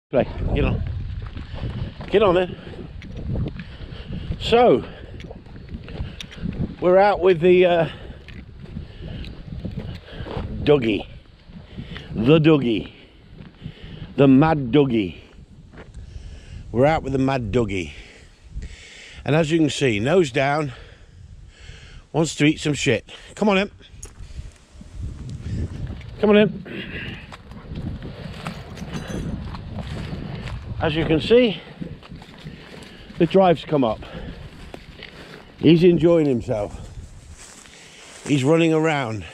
Play, get on. Get on then. So, we're out with the Dougie. The Dougie. The Mad Dougie. We're out with the Mad Dougie. And as you can see, nose down, wants to eat some shit. Come on in. Come on in. As you can see, the drive's come up. He's enjoying himself. He's running around.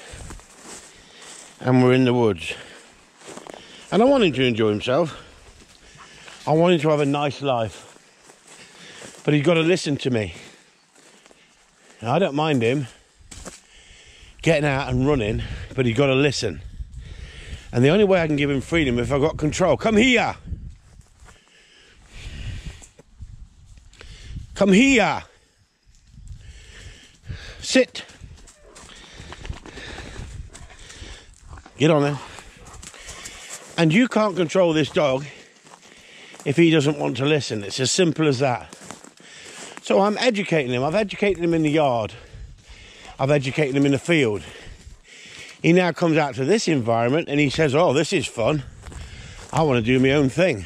And we're in the woods. And I want him to enjoy himself. I want him to have a nice life. But he's got to listen to me. Now, I don't mind him getting out and running, but he's got to listen. And the only way I can give him freedom if I've got control. Come here! Come here! Sit! Get on there. And you can't control this dog if he doesn't want to listen. It's as simple as that. So I'm educating him. I've educated him in the yard. I've educated him in the field. He now comes out to this environment and he says, oh, this is fun. I want to do my own thing.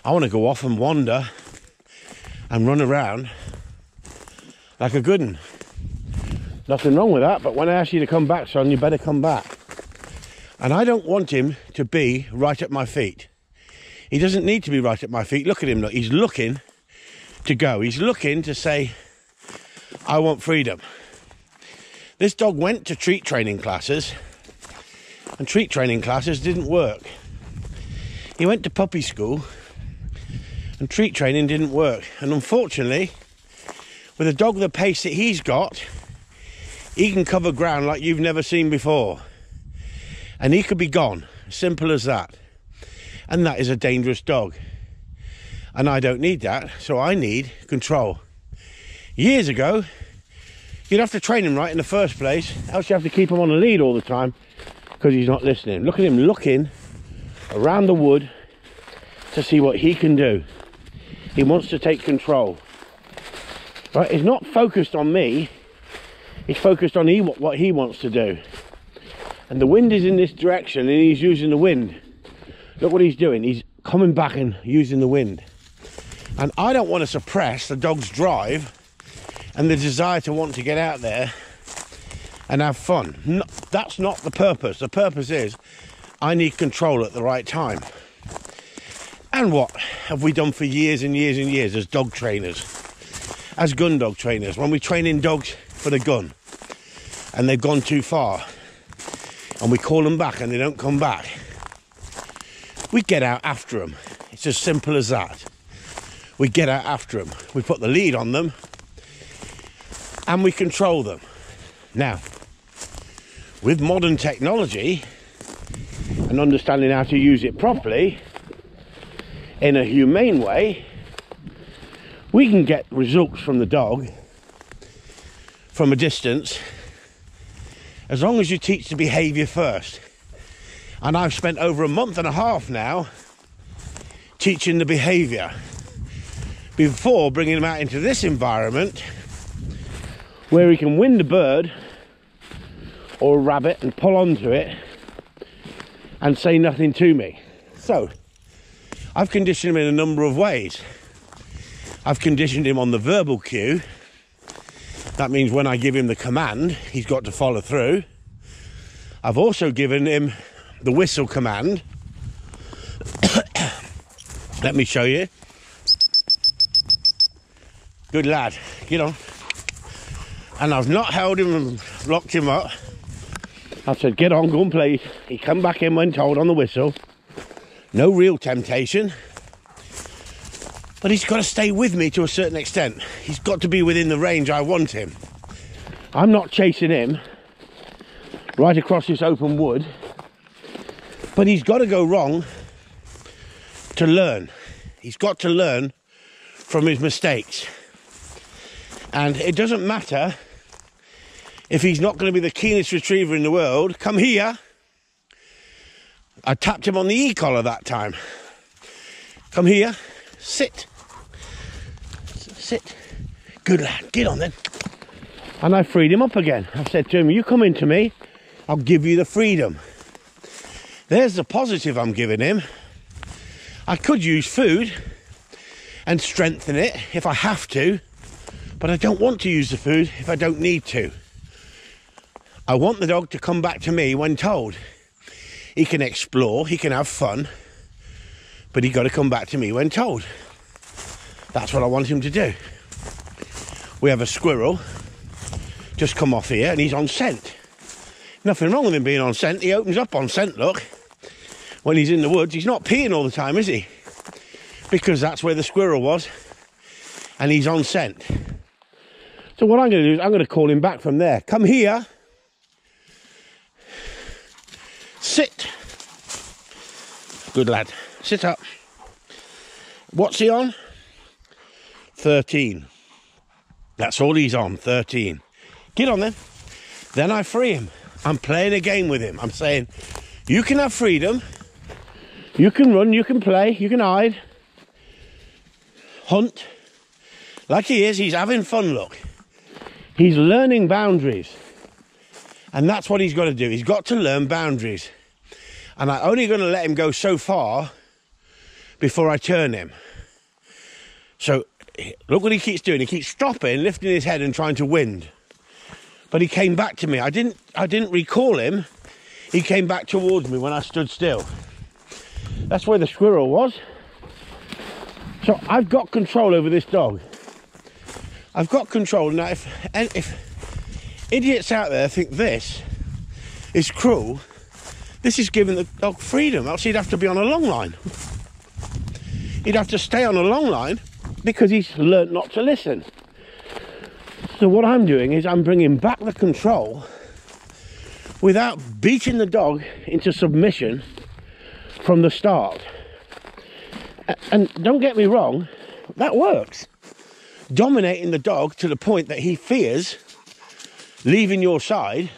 I want to go off and wander and run around like a good one. Nothing wrong with that, but when I ask you to come back, son, you better come back. And I don't want him to be right at my feet. He doesn't need to be right at my feet. Look at him, look. He's looking to go. He's looking to say, I want freedom. This dog went to treat training classes, and treat training classes didn't work. He went to puppy school, and treat training didn't work. And unfortunately, with a dog the pace that he's got, he can cover ground like you've never seen before. And he could be gone. Simple as that. And that is a dangerous dog. And I don't need that, so I need control. Years ago, you'd have to train him right in the first place, else you have to keep him on a lead all the time because he's not listening. Look at him looking around the wood to see what he can do. He wants to take control. Right? He's not focused on me. He's focused on what he wants to do. And the wind is in this direction and he's using the wind. Look what he's doing. He's coming back and using the wind. And I don't want to suppress the dog's drive and the desire to want to get out there and have fun. No, that's not the purpose. The purpose is I need control at the right time. And what have we done for years and years and years as dog trainers, as gun dog trainers, when we train in dogs for the gun and they've gone too far and we call them back and they don't come back, we get out after them. It's as simple as that. We get out after them. We put the lead on them and we control them. Now, with modern technology and understanding how to use it properly, in a humane way, we can get results from the dog from a distance as long as you teach the behaviour first. And I've spent over a month and a half now teaching the behaviour before bringing him out into this environment where he can wind a bird or a rabbit and pull onto it and say nothing to me. So I've conditioned him in a number of ways. I've conditioned him on the verbal cue. That means when I give him the command, he's got to follow through. I've also given him the whistle command. Let me show you. Good lad, get on. And I've not held him and locked him up. I've said, get on, go and play. He come back in when told on the whistle. No real temptation, but he's got to stay with me to a certain extent. He's got to be within the range I want him. I'm not chasing him right across this open wood, but he's got to go wrong to learn. He's got to learn from his mistakes. And it doesn't matter if he's not going to be the keenest retriever in the world. Come here. I tapped him on the e-collar that time. Come here. Sit. Sit. Good lad. Get on then. And I freed him up again. I've said to him, you come into me, I'll give you the freedom. There's the positive I'm giving him. I could use food and strengthen it if I have to, but I don't want to use the food if I don't need to. I want the dog to come back to me when told. He can explore, he can have fun, but he's got to come back to me when told. That's what I want him to do. We have a squirrel just come off here and he's on scent. Nothing wrong with him being on scent. He opens up on scent, look. When he's in the woods, he's not peeing all the time, is he? Because that's where the squirrel was. And he's on scent. So what I'm going to do is I'm going to call him back from there. Come here. Sit. Good lad. Sit up. What's he on? 13. That's all he's on, 13. Get on then. Then I free him. I'm playing a game with him. I'm saying, you can have freedom. You can run, you can play, you can hide. Hunt. Like he is, he's having fun, look. He's learning boundaries. And that's what he's got to do. He's got to learn boundaries. And I'm only going to let him go so far before I turn him. So, look what he keeps doing. He keeps stopping, lifting his head and trying to wind. But he came back to me. I didn't recall him. He came back towards me when I stood still. That's where the squirrel was. So I've got control over this dog. I've got control. Now, if idiots out there think this is cruel, this is giving the dog freedom. Else he'd have to be on a long line. He'd have to stay on a long line because he's learnt not to listen. So what I'm doing is I'm bringing back the control without beating the dog into submission from the start. And don't get me wrong, that works. Dominating the dog to the point that he fears leaving your side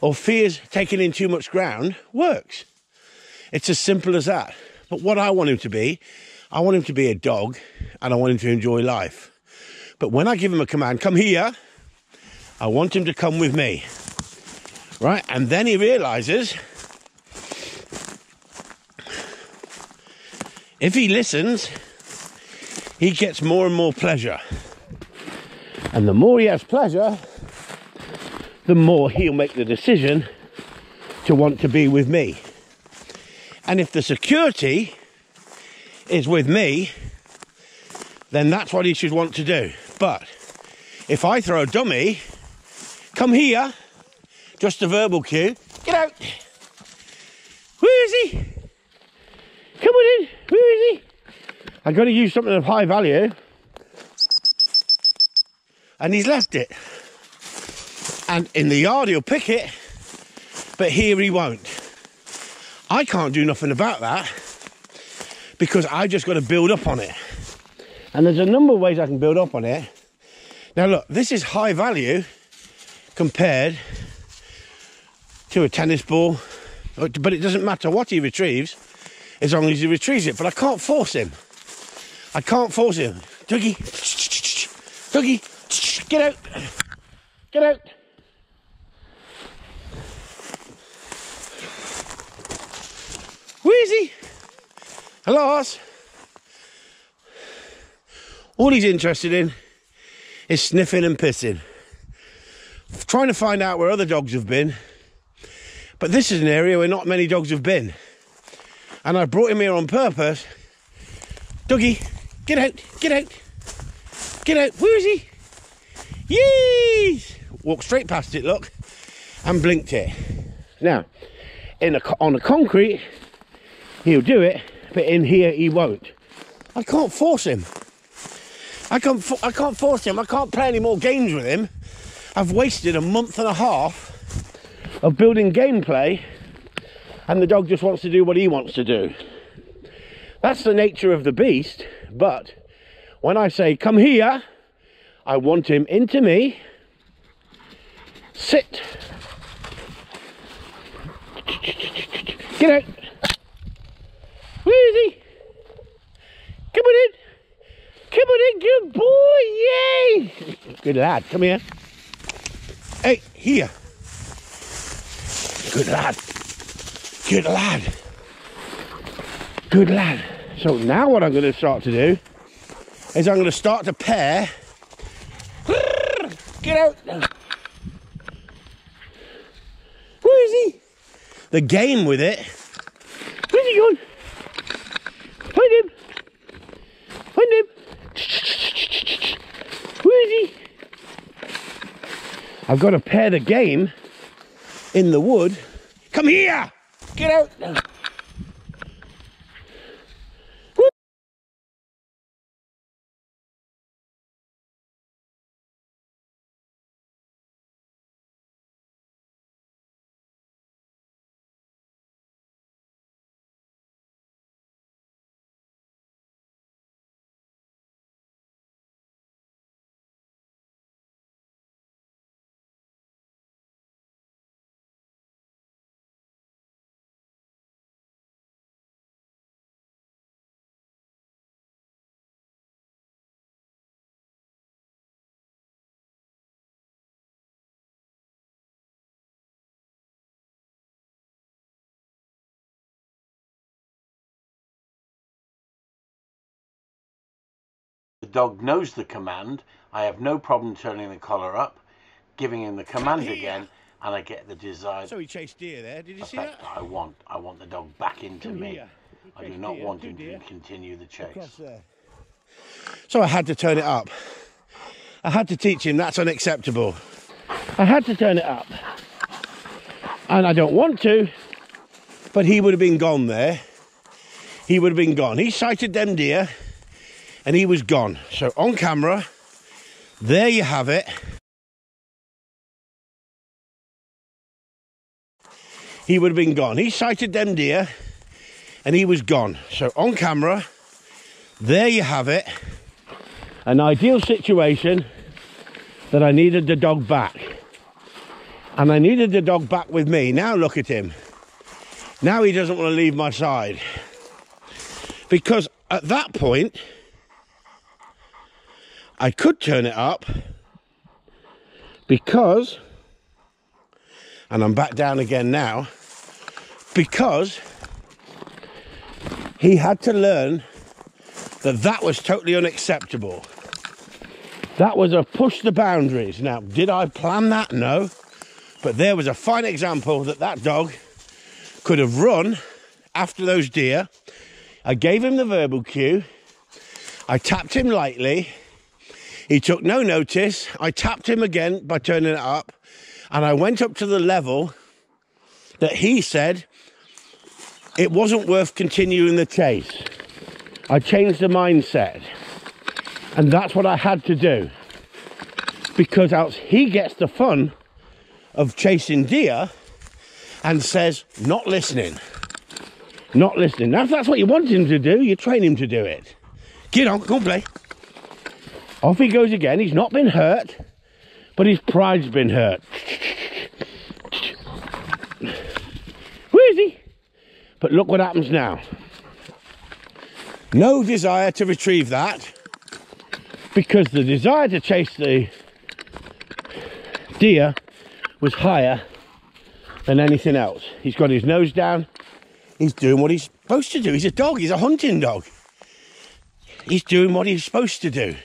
or fears taking in too much ground works. It's as simple as that. But what I want him to be, I want him to be a dog and I want him to enjoy life. But when I give him a command, come here, I want him to come with me. Right? And then he realizes if he listens, he gets more and more pleasure. And the more he has pleasure, the more he'll make the decision to want to be with me. And if the security is with me, then that's what he should want to do. But if I throw a dummy, come here, just a verbal cue, get out. Where is he? Come on in, where is he? I've got to use something of high value. And he's left it. And in the yard he'll pick it, but here he won't. I can't do nothing about that because I just got to build up on it. And there's a number of ways I can build up on it. Now look, this is high value compared to a tennis ball, but it doesn't matter what he retrieves as long as he retrieves it. But I can't force him. I can't force him. Dougie, Dougie, get out, get out. Where is he? Hello. All he's interested in is sniffing and pissing. Trying to find out where other dogs have been. But this is an area where not many dogs have been. And I brought him here on purpose. Dougie, get out, get out, get out. Where is he? Yeesh! Walked straight past it, look, and blinked it. Now, on the concrete, he'll do it, but in here he won't. I can't force him. I can't force him. I can't play any more games with him. I've wasted a month and a half of building gameplay and the dog just wants to do what he wants to do. That's the nature of the beast, but when I say come here, I want him into me. Sit. Get out. Where is he? Come on in. Come on in, good boy. Yay. Good lad. Come here. Hey, here. Good lad. Good lad. Good lad. So now what I'm going to start to do is I'm going to start to pair. Get out. Where is he? The game with it. Where's he going? Find him. Find him. Where is he? I've got to pair the game in the wood. Come here. Get out. The dog knows the command. I have no problem turning the collar up, giving him the command again, and I get the desired. So he chased deer there. Did you see that? I want the dog back into me. I do not want him to continue the chase. So I had to turn it up. I had to teach him that's unacceptable. I had to turn it up. And I don't want to, but he would have been gone there. He would have been gone. He sighted them deer and he was gone. So on camera, there you have it. He would have been gone. He sighted them deer and he was gone. So on camera, there you have it. An ideal situation that I needed the dog back. And I needed the dog back with me. Now look at him. Now he doesn't want to leave my side. Because at that point, I could turn it up because, and I'm back down again now, because he had to learn that that was totally unacceptable. That was a push the boundaries. Now, did I plan that? No. But there was a fine example that that dog could have run after those deer. I gave him the verbal cue. I tapped him lightly. He took no notice. I tapped him again by turning it up. And I went up to the level that he said it wasn't worth continuing the chase. I changed the mindset. And that's what I had to do. Because else he gets the fun of chasing deer and says, not listening. Not listening. Now, if that's what you want him to do, you train him to do it. Get on, go and play. Off he goes again. He's not been hurt, but his pride's been hurt. Where is he? But look what happens now. No desire to retrieve that, because the desire to chase the deer was higher than anything else. He's got his nose down. He's doing what he's supposed to do. He's a dog. He's a hunting dog. He's doing what he's supposed to do.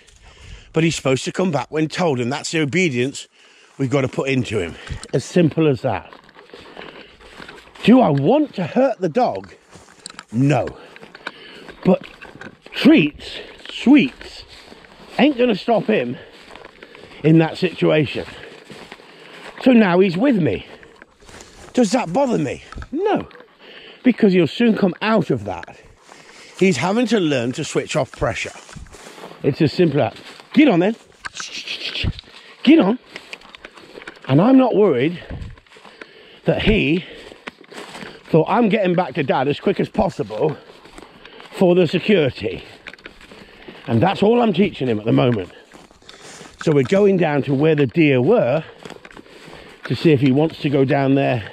But he's supposed to come back when told, and that's the obedience we've got to put into him. As simple as that. Do I want to hurt the dog? No. But treats, sweets, ain't going to stop him in that situation. So now he's with me. Does that bother me? No. Because he'll soon come out of that. He's having to learn to switch off pressure. It's as simple as that. Get on then. Get on. And I'm not worried that he thought I'm getting back to Dad as quick as possible for the security. And that's all I'm teaching him at the moment. So we're going down to where the deer were to see if he wants to go down there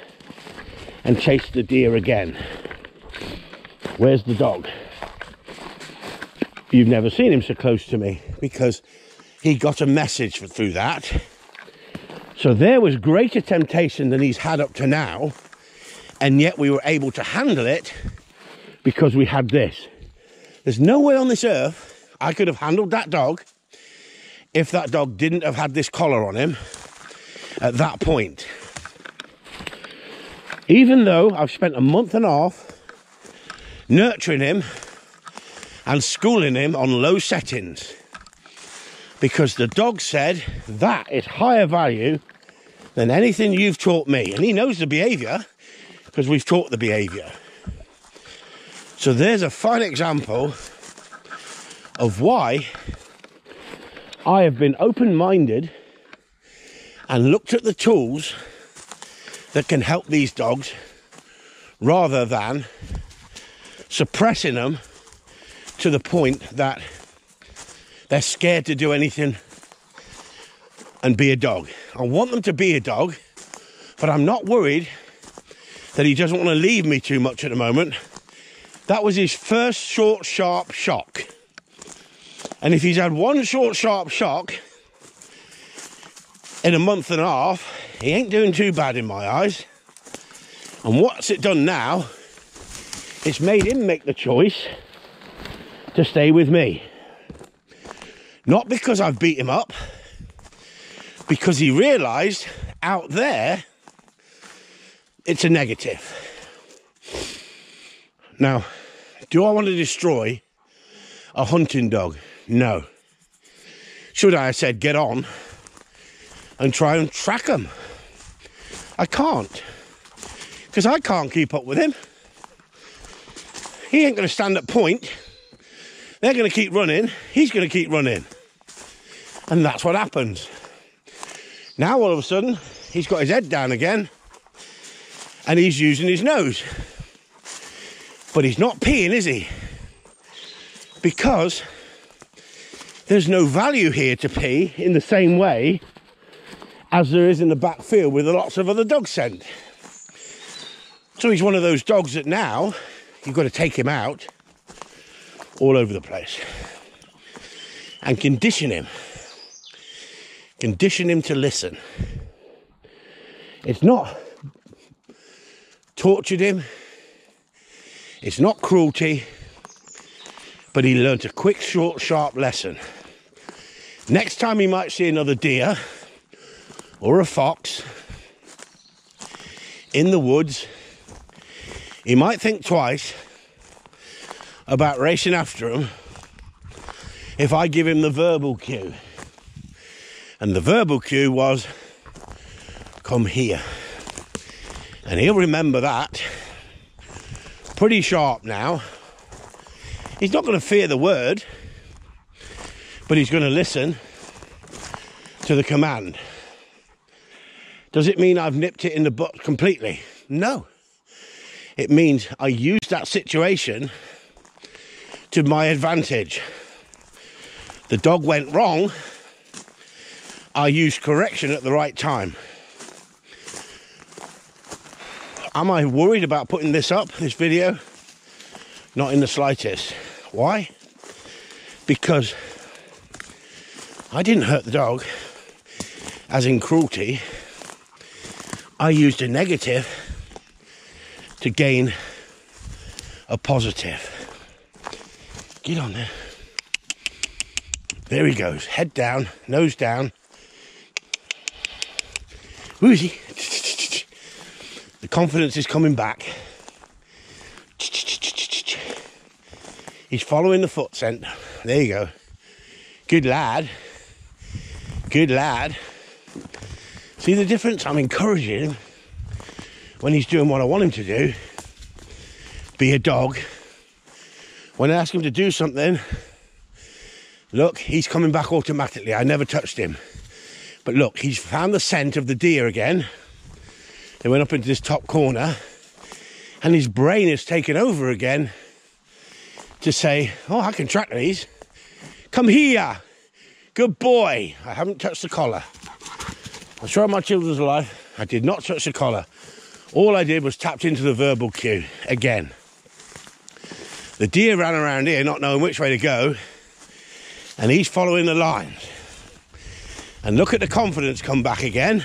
and chase the deer again. Where's the dog? You've never seen him so close to me because he got a message through that. So there was greater temptation than he's had up to now, and yet we were able to handle it because we had this. There's no way on this earth I could have handled that dog if that dog didn't have had this collar on him at that point. Even though I've spent a month and a half nurturing him and schooling him on low settings, because the dog said that is higher value than anything you've taught me. And he knows the behaviour because we've taught the behaviour. So there's a fine example of why I have been open-minded and looked at the tools that can help these dogs rather than suppressing them to the point that they're scared to do anything and be a dog. I want them to be a dog, but I'm not worried that he doesn't want to leave me too much at the moment. That was his first short, sharp shock. And if he's had one short, sharp shock in a month and a half, he ain't doing too bad in my eyes. And what's it done now? It's made him make the choice to stay with me. Not because I've beat him up, because he realised out there it's a negative. Now, do I want to destroy a hunting dog? No. Should I have said get on and try and track him? I can't, because I can't keep up with him. He ain't going to stand at point. They're going to keep running. He's going to keep running. And that's what happens. Now, all of a sudden, he's got his head down again and he's using his nose. But he's not peeing, is he? Because there's no value here to pee in the same way as there is in the back field with lots of other dog scent. So he's one of those dogs that now you've got to take him out all over the place and condition him to listen. It's not tortured him, it's not cruelty, but he learnt a quick, short, sharp lesson. Next time he might see another deer or a fox in the woods, he might think twice about racing after him if I give him the verbal cue. And the verbal cue was, come here. And he'll remember that pretty sharp now. He's not going to fear the word, but he's going to listen to the command. Does it mean I've nipped it in the butt completely? No. It means I used that situation to my advantage. The dog went wrong. I used correction at the right time. Am I worried about putting this up, this video? Not in the slightest. Why? Because I didn't hurt the dog, as in cruelty. I used a negative to gain a positive. Get on there. There he goes. Head down, nose down. Who is he? The confidence is coming back. He's following the foot scent. There you go. Good lad. Good lad. See the difference? I'm encouraging him when he's doing what I want him to do. Be a dog. When I ask him to do something, look, he's coming back automatically. I never touched him. But look, he's found the scent of the deer again. They went up into this top corner and his brain has taken over again to say, oh, I can track these. Come here. Good boy. I haven't touched the collar. I swear on my children's life, I did not touch the collar. All I did was tapped into the verbal cue again. The deer ran around here not knowing which way to go, And he's following the lines. And look at the confidence come back again.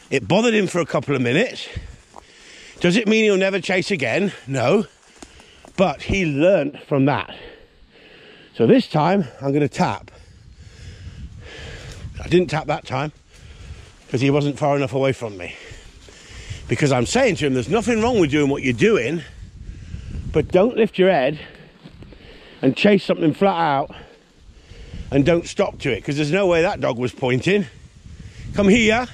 It bothered him for a couple of minutes. Does it mean he'll never chase again? No. But he learnt from that. So this time, I'm going to tap. I didn't tap that time because he wasn't far enough away from me. Because I'm saying to him, there's nothing wrong with doing what you're doing, but don't lift your head and chase something flat out and don't stop to it, because there's no way that dog was pointing. Come here.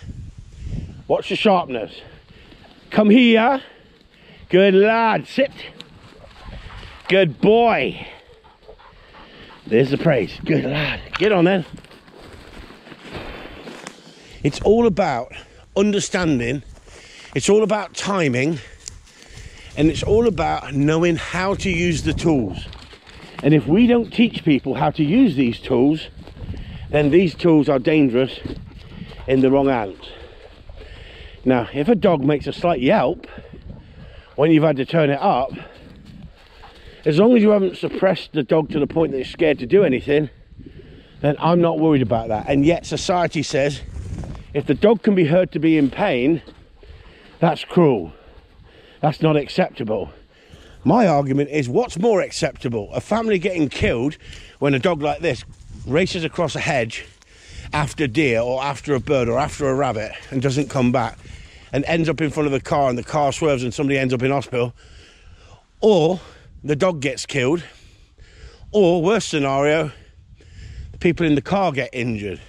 Watch the sharpness. Come here. Good lad. Sit. Good boy. There's the praise. Good lad. Get on then. It's all about understanding. It's all about timing. And it's all about knowing how to use the tools. And if we don't teach people how to use these tools, then these tools are dangerous in the wrong hands. Now, if a dog makes a slight yelp when you've had to turn it up, as long as you haven't suppressed the dog to the point that it's scared to do anything, then I'm not worried about that. And yet society says if the dog can be heard to be in pain, that's cruel. That's not acceptable. My argument is, what's more acceptable? A family getting killed when a dog like this races across a hedge after deer or after a bird or after a rabbit and doesn't come back and ends up in front of the car and the car swerves and somebody ends up in hospital, or the dog gets killed, or worst scenario, the people in the car get injured.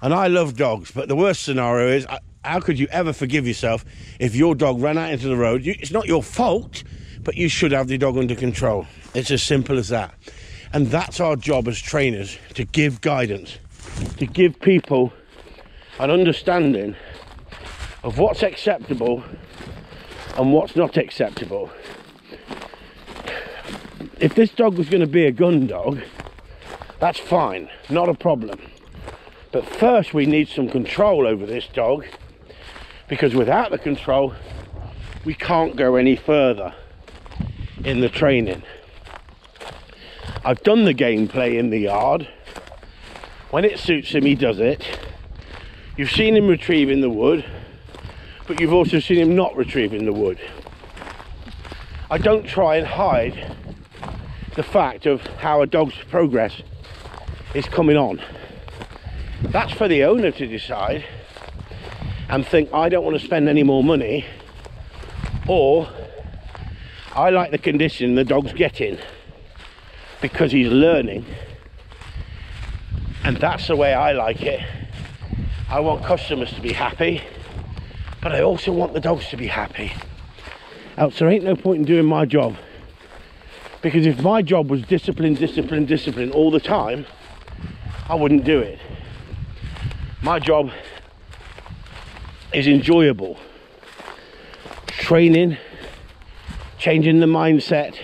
And I love dogs, but the worst scenario is, how could you ever forgive yourself if your dog ran out into the road? It's not your fault, but you should have the dog under control. It's as simple as that. And that's our job as trainers, to give guidance, to give people an understanding of what's acceptable and what's not acceptable. If this dog was going to be a gun dog, that's fine, not a problem. But first we need some control over this dog, because without the control, we can't go any further in the training. I've done the gameplay in the yard. When it suits him, he does it. You've seen him retrieve in the wood, but you've also seen him not retrieve in the wood. I don't try and hide the fact of how a dog's progress is coming on. That's for the owner to decide and think, I don't want to spend any more money, or I like the condition the dog's getting because he's learning, and that's the way I like it. I want customers to be happy, but I also want the dogs to be happy. Else there ain't no point in doing my job, because if my job was discipline, discipline, discipline all the time, I wouldn't do it. My job is enjoyable. Training, changing the mindset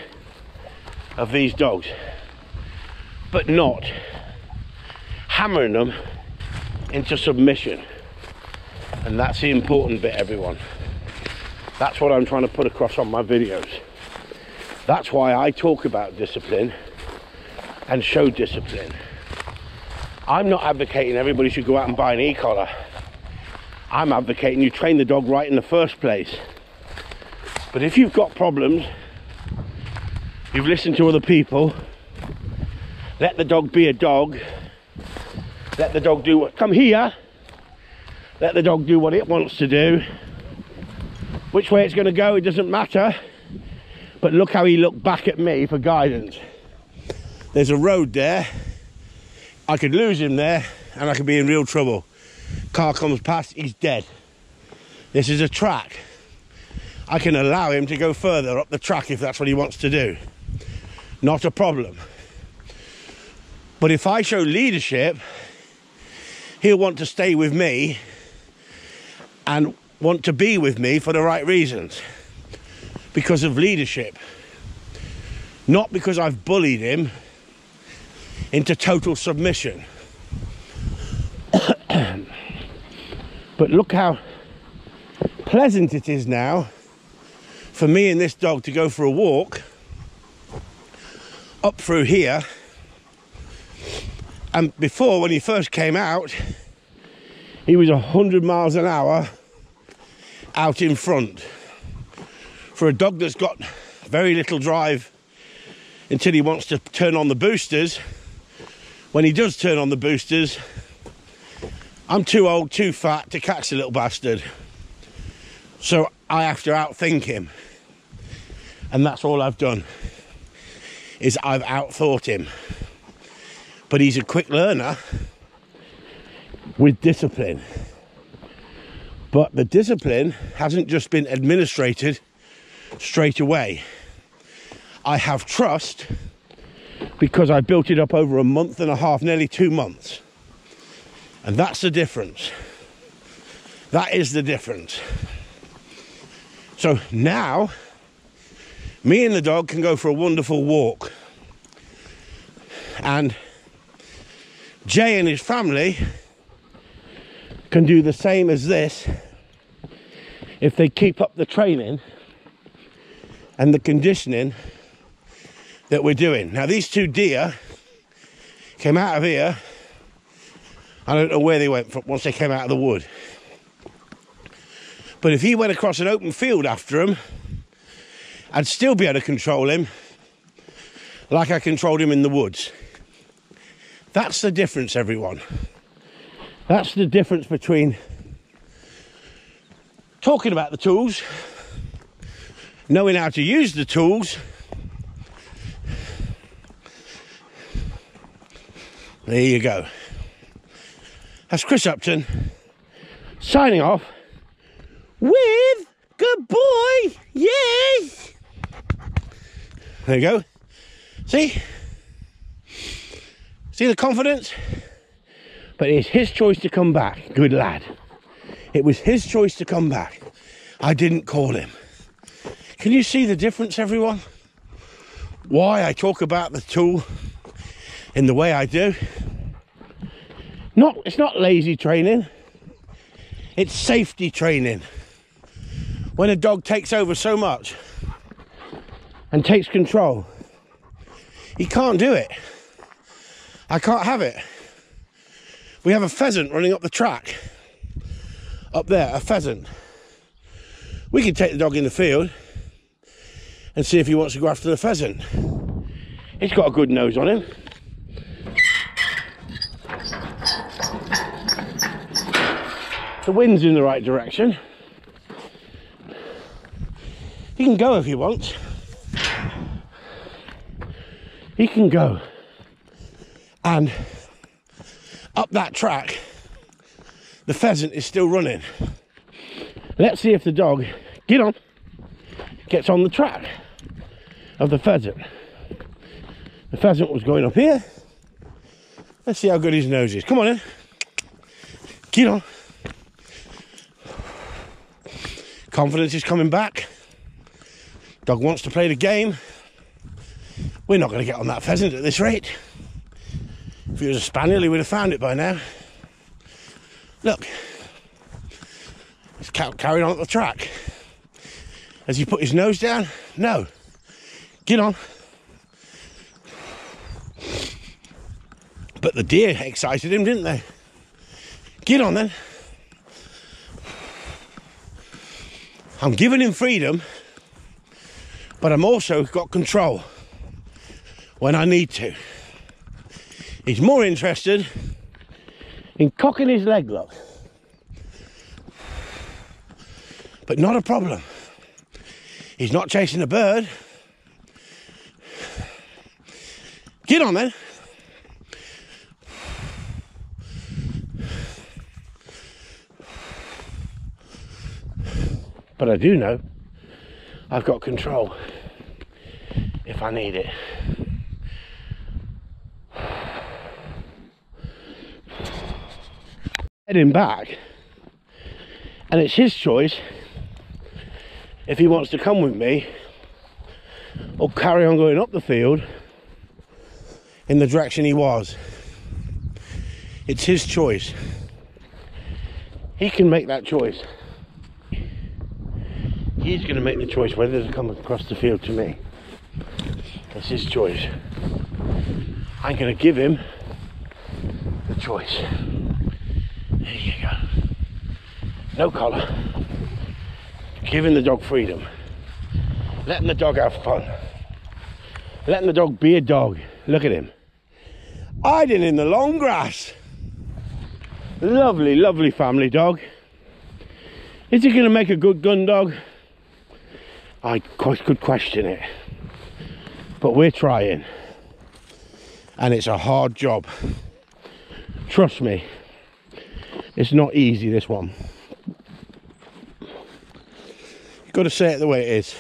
of these dogs, but not hammering them into submission. And that's the important bit, everyone. That's what I'm trying to put across on my videos. That's why I talk about discipline and show discipline. I'm not advocating everybody should go out and buy an e-collar. I'm advocating you train the dog right in the first place. But if you've got problems, you've listened to other people, let the dog be a dog. Let the dog do what, come here. Let the dog do what it wants to do. Which way it's going to go, it doesn't matter. But look how he looked back at me for guidance. There's a road there. I could lose him there and I could be in real trouble. Car comes past, he's dead. This is a track. I can allow him to go further up the track if that's what he wants to do. Not a problem. But if I show leadership, he'll want to stay with me and want to be with me for the right reasons. Because of leadership. Not because I've bullied him into total submission. But look how pleasant it is now for me and this dog to go for a walk up through here And before, when he first came out, he was 100 miles an hour out in front. For a dog that's got very little drive until he wants to turn on the boosters, when he does turn on the boosters, I'm too old, too fat to catch the little bastard. So I have to outthink him. And that's all I've done, is I've outthought him. But he's a quick learner with discipline. But the discipline hasn't just been administrated straight away. I have trust because I built it up over a month and a half, nearly 2 months. And that's the difference. That is the difference. So now, me and the dog can go for a wonderful walk. And Jay and his family can do the same as this if they keep up the training and the conditioning that we're doing. Now, these two deer came out of here. I don't know where they went from once they came out of the wood. But if he went across an open field after him, I'd still be able to control him like I controlled him in the woods. That's the difference, everyone. That's the difference between talking about the tools, knowing how to use the tools, there you go. That's Chris Upton signing off with good boy, yes. There you go. See the confidence? But it's his choice to come back. Good lad. It was his choice to come back. I didn't call him. Can you see the difference, everyone? Why I talk about the tool in the way I do? It's not lazy training. It's safety training. When a dog takes over so much and takes control, he can't do it. I can't have it. We have a pheasant running up the track. Up there, a pheasant. We can take the dog in the field and see if he wants to go after the pheasant. He's got a good nose on him. The wind's in the right direction. He can go if he wants. He can go. And up that track, the pheasant is still running. Let's see if the dog, gets on the track of the pheasant. The pheasant was going up here. Let's see how good his nose is. Come on in. Get on. Confidence is coming back. Dog wants to play the game. We're not going to get on that pheasant at this rate. If he was a spaniel, he would have found it by now. Look. He's carrying on up the track. Has he put his nose down? No. Get on. But the deer excited him, didn't they? Get on then. I'm giving him freedom, but I'm also got control when I need to. He's more interested in cocking his leg, look. But not a problem. He's not chasing a bird. Get on then. But I do know I've got control if I need it. Heading back, and it's his choice if he wants to come with me or carry on going up the field in the direction he was. It's his choice. He can make that choice. He's going to make the choice whether to come across the field to me. That's his choice. I'm going to give him choice. There you go. No collar. Giving the dog freedom. Letting the dog have fun. Letting the dog be a dog. Look at him. Hiding in the long grass. Lovely, lovely family dog. Is he going to make a good gun dog? I could question it. But we're trying. And it's a hard job. Trust me. It's not easy, this one. You've got to say it the way it is.